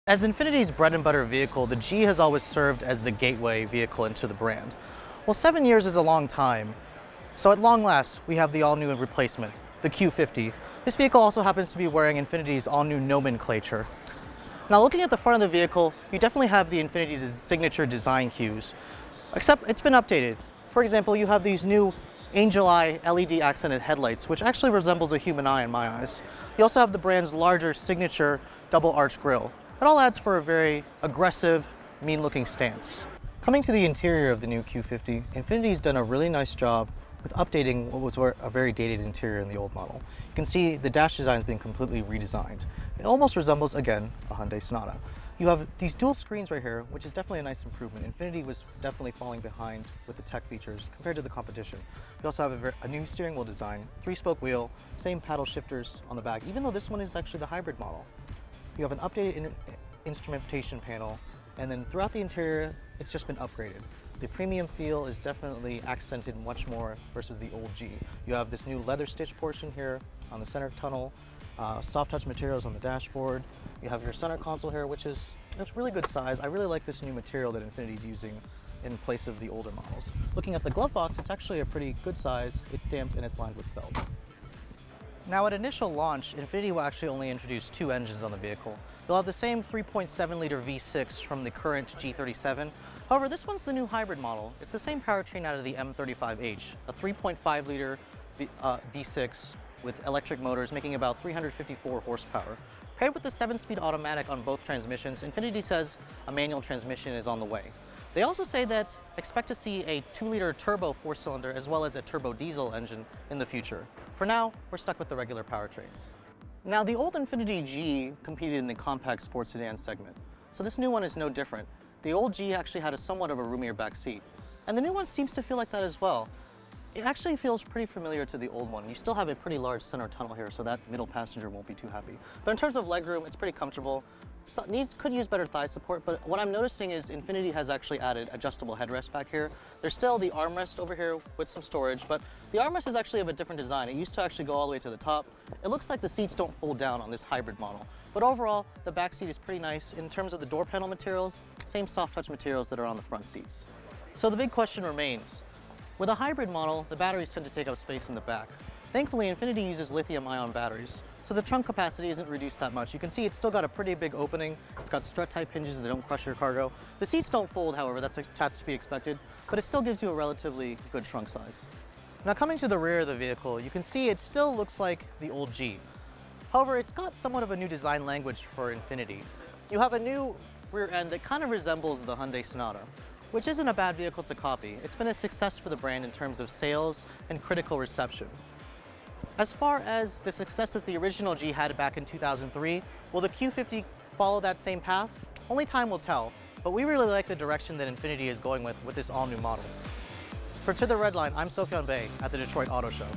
As Infinity's bread and butter vehicle, the G has always served as the gateway vehicle into the brand. Well, 7 years is a long time, so at long last, we have the all-new replacement, the Q50. This vehicle also happens to be wearing Infinity's all-new nomenclature. Now, looking at the front of the vehicle, you definitely have the Infinity's signature design cues, except it's been updated. For example, you have these new Angel Eye LED accented headlights, which actually resembles a human eye in my eyes. You also have the brand's larger signature double arch grille. It all adds for a very aggressive, mean-looking stance. Coming to the interior of the new Q50, Infinity's done a really nice job with updating what was a very dated interior in the old model. You can see the dash design has been completely redesigned. It almost resembles, again, a Hyundai Sonata. You have these dual screens right here, which is definitely a nice improvement. Infinity was definitely falling behind with the tech features compared to the competition. You also have a new steering wheel design, 3-spoke wheel, same paddle shifters on the back, even though this one is actually the hybrid model. You have an updated instrumentation panel, and then throughout the interior, it's just been upgraded. The premium feel is definitely accented much more versus the old G. You have this new leather stitch portion here on the center tunnel, soft touch materials on the dashboard. You have your center console here, which is it's really good size. I really like this new material that Infinity's using in place of the older models. Looking at the glove box, it's actually a pretty good size. It's damped and it's lined with felt. Now, at initial launch, Infinity will actually only introduce 2 engines on the vehicle. They'll have the same 3.7-liter V6 from the current G37. However, this one's the new hybrid model. It's the same powertrain out of the M35H, a 3.5-liter V6 with electric motors making about 354 horsepower. Paired with the 7-speed automatic on both transmissions, Infinity says a manual transmission is on the way. They also say that expect to see a 2-liter turbo 4-cylinder as well as a turbo diesel engine in the future. For now, we're stuck with the regular powertrains. Now, the old Infinity G competed in the compact sports sedan segment, so this new one is no different. The old G actually had somewhat of a roomier back seat, and the new one seems to feel like that as well. It actually feels pretty familiar to the old one. You still have a pretty large center tunnel here, so that middle passenger won't be too happy. But in terms of legroom, it's pretty comfortable. Could use better thigh support, but what I'm noticing is Infinity has actually added adjustable headrest back here. There's still the armrest over here with some storage, but the armrest is actually of a different design. It used to actually go all the way to the top. It looks like the seats don't fold down on this hybrid model, but overall, the back seat is pretty nice. In terms of the door panel materials, same soft touch materials that are on the front seats. So the big question remains, with a hybrid model, the batteries tend to take up space in the back. Thankfully, Infinity uses lithium-ion batteries, so the trunk capacity isn't reduced that much. You can see it's still got a pretty big opening. It's got strut-type hinges that don't crush your cargo. The seats don't fold, however, that's to be expected, but it still gives you a relatively good trunk size. Now, coming to the rear of the vehicle, you can see it still looks like the old G. However, it's got somewhat of a new design language for Infinity. You have a new rear end that kind of resembles the Hyundai Sonata, which isn't a bad vehicle to copy. It's been a success for the brand in terms of sales and critical reception. As far as the success that the original G had back in 2003, will the Q50 follow that same path? Only time will tell, but we really like the direction that Infinity is going with this all-new model. For To The Red Line, I'm Sofyan Bey at the Detroit Auto Show.